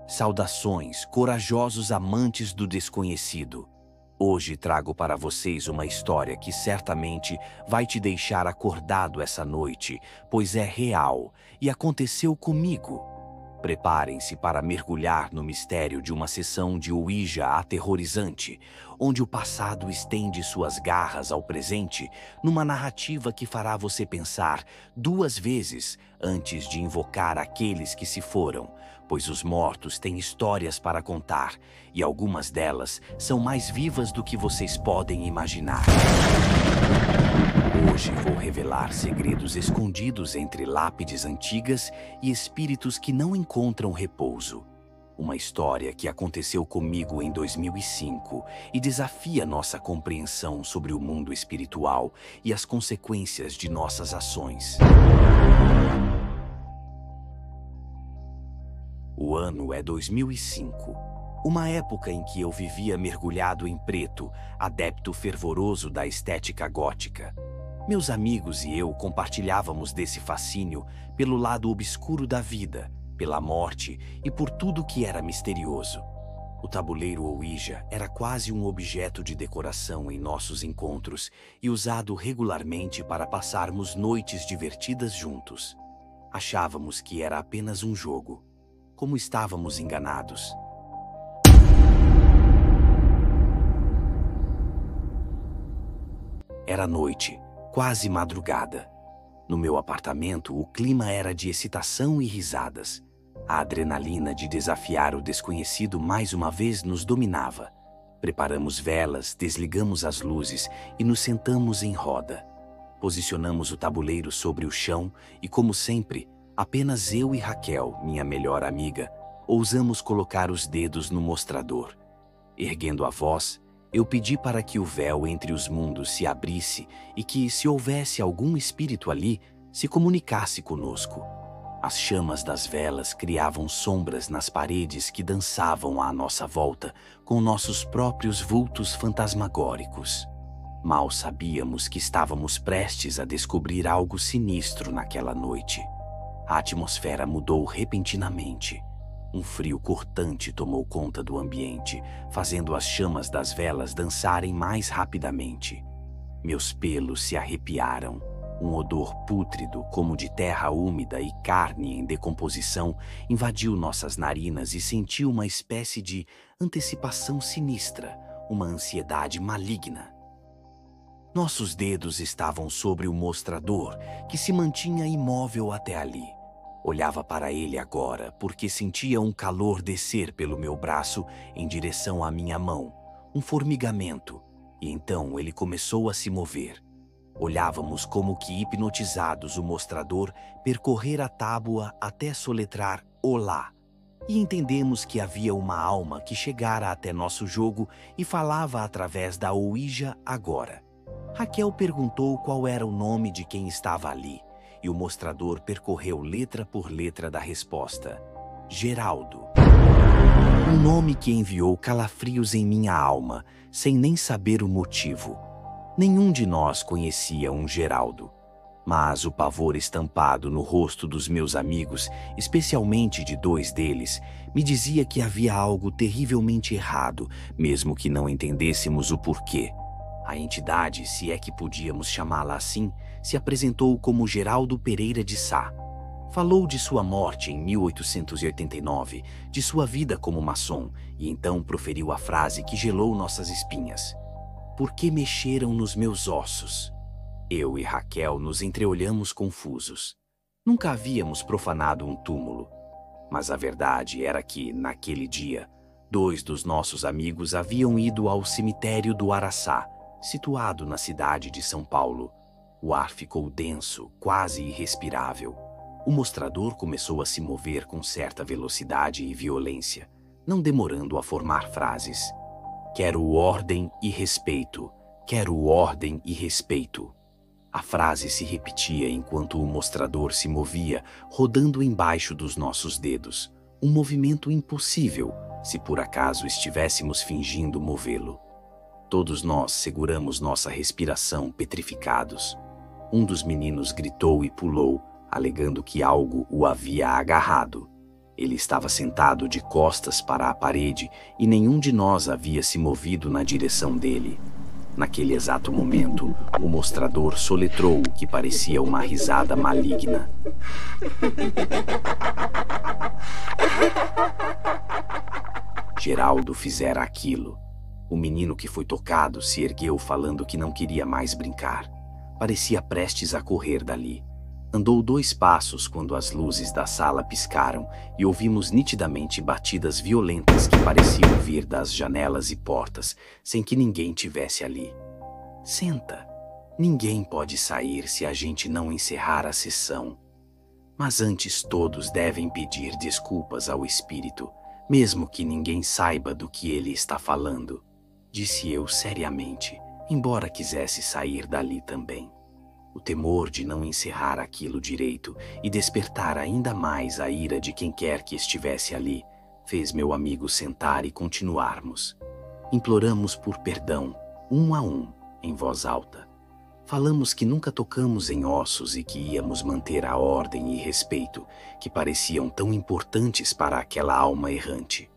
Saudações, corajosos amantes do desconhecido. Hoje trago para vocês uma história que certamente vai te deixar acordado essa noite, pois é real e aconteceu comigo. Preparem-se para mergulhar no mistério de uma sessão de Ouija aterrorizante, onde o passado estende suas garras ao presente, numa narrativa que fará você pensar duas vezes antes de invocar aqueles que se foram, pois os mortos têm histórias para contar, e algumas delas são mais vivas do que vocês podem imaginar. Hoje vou revelar segredos escondidos entre lápides antigas e espíritos que não encontram repouso. Uma história que aconteceu comigo em 2005 e desafia nossa compreensão sobre o mundo espiritual e as consequências de nossas ações. O ano é 2005, uma época em que eu vivia mergulhado em preto, adepto fervoroso da estética gótica. Meus amigos e eu compartilhávamos desse fascínio pelo lado obscuro da vida, pela morte e por tudo que era misterioso. O tabuleiro Ouija era quase um objeto de decoração em nossos encontros e usado regularmente para passarmos noites divertidas juntos. Achávamos que era apenas um jogo. Como estávamos enganados. Era noite, quase madrugada. No meu apartamento, o clima era de excitação e risadas. A adrenalina de desafiar o desconhecido mais uma vez nos dominava. Preparamos velas, desligamos as luzes e nos sentamos em roda. Posicionamos o tabuleiro sobre o chão e, como sempre, apenas eu e Raquel, minha melhor amiga, ousamos colocar os dedos no mostrador. Erguendo a voz, eu pedi para que o véu entre os mundos se abrisse e que, se houvesse algum espírito ali, se comunicasse conosco. As chamas das velas criavam sombras nas paredes que dançavam à nossa volta com nossos próprios vultos fantasmagóricos. Mal sabíamos que estávamos prestes a descobrir algo sinistro naquela noite. A atmosfera mudou repentinamente. Um frio cortante tomou conta do ambiente, fazendo as chamas das velas dançarem mais rapidamente. Meus pelos se arrepiaram. Um odor pútrido, como de terra úmida e carne em decomposição, invadiu nossas narinas e senti uma espécie de antecipação sinistra, uma ansiedade maligna. Nossos dedos estavam sobre o mostrador, que se mantinha imóvel até ali. Olhava para ele agora, porque sentia um calor descer pelo meu braço em direção à minha mão, um formigamento, e então ele começou a se mover. Olhávamos como que hipnotizados o mostrador percorrer a tábua até soletrar Olá, e entendemos que havia uma alma que chegara até nosso jogo e falava através da Ouija agora. Raquel perguntou qual era o nome de quem estava ali, e o mostrador percorreu letra por letra da resposta. Geraldo. Um nome que enviou calafrios em minha alma, sem nem saber o motivo. Nenhum de nós conhecia um Geraldo, mas o pavor estampado no rosto dos meus amigos, especialmente de dois deles, me dizia que havia algo terrivelmente errado, mesmo que não entendêssemos o porquê. A entidade, se é que podíamos chamá-la assim, se apresentou como Geraldo Pereira de Sá. Falou de sua morte em 1889, de sua vida como maçom, e então proferiu a frase que gelou nossas espinhas. Por que mexeram nos meus ossos? Eu e Raquel nos entreolhamos confusos. Nunca havíamos profanado um túmulo. Mas a verdade era que, naquele dia, dois dos nossos amigos haviam ido ao cemitério do Araçá, situado na cidade de São Paulo. O ar ficou denso, quase irrespirável. O mostrador começou a se mover com certa velocidade e violência, não demorando a formar frases. Quero ordem e respeito. Quero ordem e respeito. A frase se repetia enquanto o mostrador se movia, rodando embaixo dos nossos dedos. Um movimento impossível, se por acaso estivéssemos fingindo movê-lo. Todos nós seguramos nossa respiração petrificados. Um dos meninos gritou e pulou, alegando que algo o havia agarrado. Ele estava sentado de costas para a parede e nenhum de nós havia se movido na direção dele. Naquele exato momento, o mostrador soletrou o que parecia uma risada maligna. Geraldo fizera aquilo. O menino que foi tocado se ergueu falando que não queria mais brincar. Parecia prestes a correr dali. Andou 2 passos quando as luzes da sala piscaram e ouvimos nitidamente batidas violentas que pareciam vir das janelas e portas, sem que ninguém tivesse ali. Senta. Ninguém pode sair se a gente não encerrar a sessão. Mas antes todos devem pedir desculpas ao espírito, mesmo que ninguém saiba do que ele está falando, disse eu seriamente, embora quisesse sair dali também. O temor de não encerrar aquilo direito e despertar ainda mais a ira de quem quer que estivesse ali, fez meu amigo sentar e continuarmos. Imploramos por perdão, um a um, em voz alta. Falamos que nunca tocamos em ossos e que íamos manter a ordem e respeito, que pareciam tão importantes para aquela alma errante.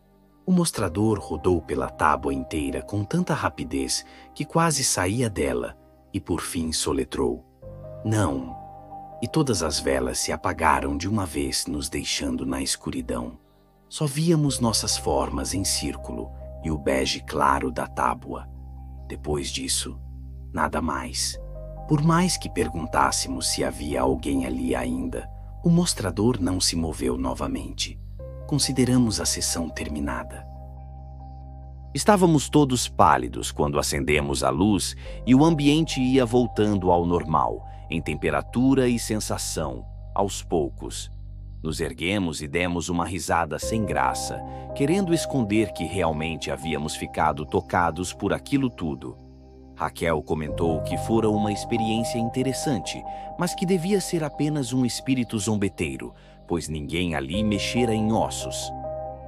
O mostrador rodou pela tábua inteira com tanta rapidez que quase saía dela e por fim soletrou: "Não." E todas as velas se apagaram de uma vez, nos deixando na escuridão. Só víamos nossas formas em círculo e o bege claro da tábua. Depois disso, nada mais. Por mais que perguntássemos se havia alguém ali ainda, o mostrador não se moveu novamente. Consideramos a sessão terminada. Estávamos todos pálidos quando acendemos a luz e o ambiente ia voltando ao normal, em temperatura e sensação, aos poucos. Nos erguemos e demos uma risada sem graça, querendo esconder que realmente havíamos ficado tocados por aquilo tudo. Raquel comentou que fora uma experiência interessante, mas que devia ser apenas um espírito zombeteiro, pois ninguém ali mexera em ossos.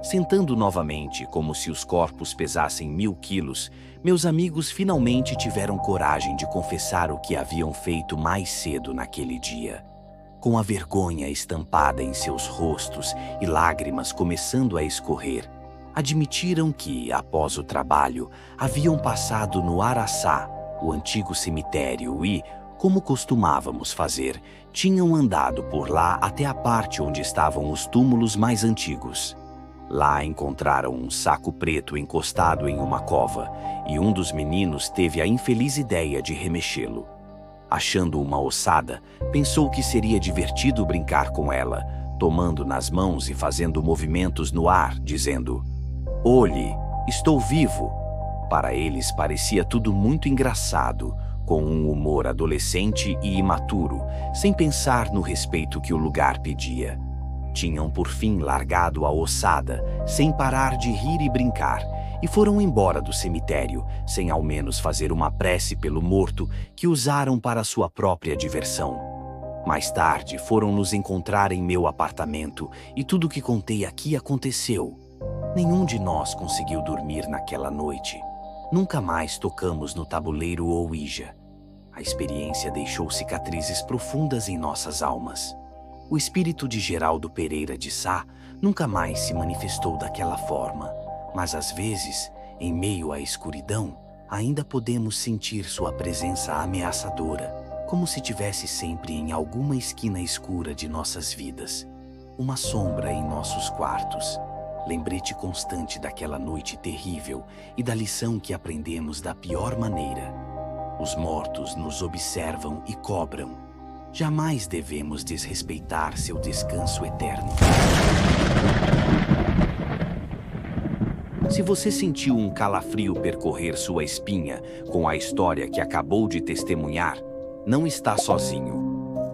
Sentando novamente, como se os corpos pesassem 1000 quilos, meus amigos finalmente tiveram coragem de confessar o que haviam feito mais cedo naquele dia. Com a vergonha estampada em seus rostos e lágrimas começando a escorrer, admitiram que, após o trabalho, haviam passado no Araçá, o antigo cemitério, e, como costumávamos fazer, tinham andado por lá até a parte onde estavam os túmulos mais antigos. Lá encontraram um saco preto encostado em uma cova, e um dos meninos teve a infeliz ideia de remexê-lo. Achando uma ossada, pensou que seria divertido brincar com ela, tomando nas mãos e fazendo movimentos no ar, dizendo: "Olhe, estou vivo." Para eles parecia tudo muito engraçado, com um humor adolescente e imaturo, sem pensar no respeito que o lugar pedia. Tinham por fim largado a ossada, sem parar de rir e brincar, e foram embora do cemitério, sem ao menos fazer uma prece pelo morto que usaram para sua própria diversão. Mais tarde foram nos encontrar em meu apartamento e tudo o que contei aqui aconteceu. Nenhum de nós conseguiu dormir naquela noite. Nunca mais tocamos no tabuleiro ou Ouija. A experiência deixou cicatrizes profundas em nossas almas. O espírito de Geraldo Pereira de Sá nunca mais se manifestou daquela forma, mas às vezes, em meio à escuridão, ainda podemos sentir sua presença ameaçadora, como se tivesse sempre em alguma esquina escura de nossas vidas. Uma sombra em nossos quartos. Lembrete constante daquela noite terrível e da lição que aprendemos da pior maneira. Os mortos nos observam e cobram. Jamais devemos desrespeitar seu descanso eterno. Se você sentiu um calafrio percorrer sua espinha com a história que acabou de testemunhar, não está sozinho.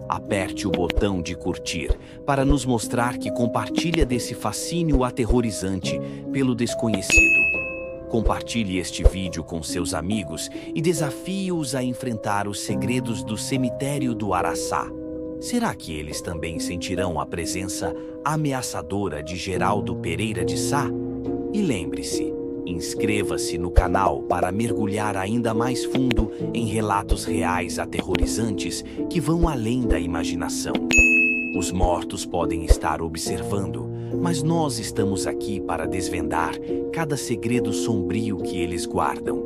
Aperte o botão de curtir para nos mostrar que compartilha desse fascínio aterrorizante pelo desconhecido. Compartilhe este vídeo com seus amigos e desafie-os a enfrentar os segredos do cemitério do Araçá. Será que eles também sentirão a presença ameaçadora de Geraldo Pereira de Sá? E lembre-se, inscreva-se no canal para mergulhar ainda mais fundo em relatos reais aterrorizantes que vão além da imaginação. Os mortos podem estar observando, mas nós estamos aqui para desvendar cada segredo sombrio que eles guardam.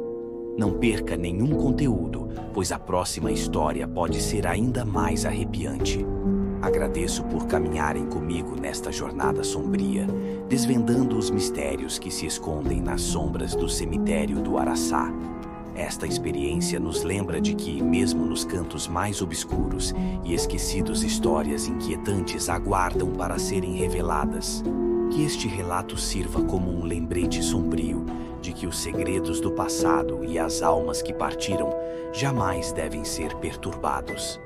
Não perca nenhum conteúdo, pois a próxima história pode ser ainda mais arrepiante. Agradeço por caminharem comigo nesta jornada sombria, desvendando os mistérios que se escondem nas sombras do cemitério do Araçá. Esta experiência nos lembra de que, mesmo nos cantos mais obscuros e esquecidos, histórias inquietantes aguardam para serem reveladas. Que este relato sirva como um lembrete sombrio de que os segredos do passado e as almas que partiram jamais devem ser perturbados.